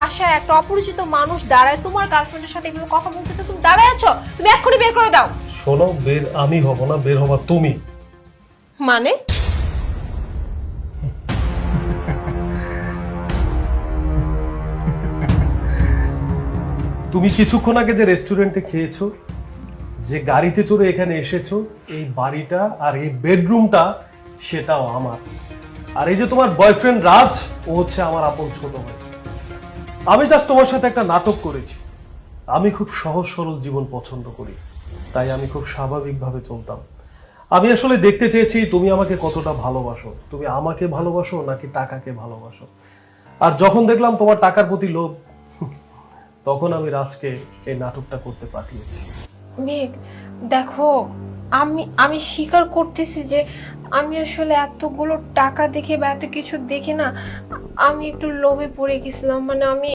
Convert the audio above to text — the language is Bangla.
আশা একটা অপরিচিত মানুষ দাঁড়ায় তোমার গার্লফ্রেন্ডের সাথে এভাবে কথা বলতেছে, তুমি দাঁড়ায় আছো? তুমি এক্ষুনি বের করে দাও। শোনো, বের আমি হব না, বের হবা তুমি। মানে? তুমি কিছুক্ষণ আগে যে রেস্টুরেন্টে খেয়েছো, যে গাড়িতে চড়ে এখানে এসেছো, এই বাড়িটা আর এই বেডরুমটা সেটাও আমার। আর এই যে তোমার বয়ফ্রেন্ড রাজ, ও হচ্ছে আমার আপন ছোট ভাই। আমি জাস্ট তোমার সাথে একটা নাটক করেছি। আমি খুব সহজ সরল জীবন পছন্দ করি, তাই আমি খুব স্বাভাবিকভাবে চলতাম। আমি আসলে দেখতে চেয়েছি তুমি আমাকে কতটা ভালোবাসো, তুমি আমাকে ভালোবাসো নাকি টাকাকে ভালোবাসো। আর যখন দেখলাম তোমার টাকার প্রতি লোভ, তখন আমি রাজকে এই নাটকটা করতে পাঠিয়েছি। মেঘ, দেখো, আমি আমি স্বীকার করতেছি যে আমি আসলে এতগুলো টাকা দেখে বা এত কিছু দেখে না, আমি একটু লোভে পড়ে গেছিলাম। মানে আমি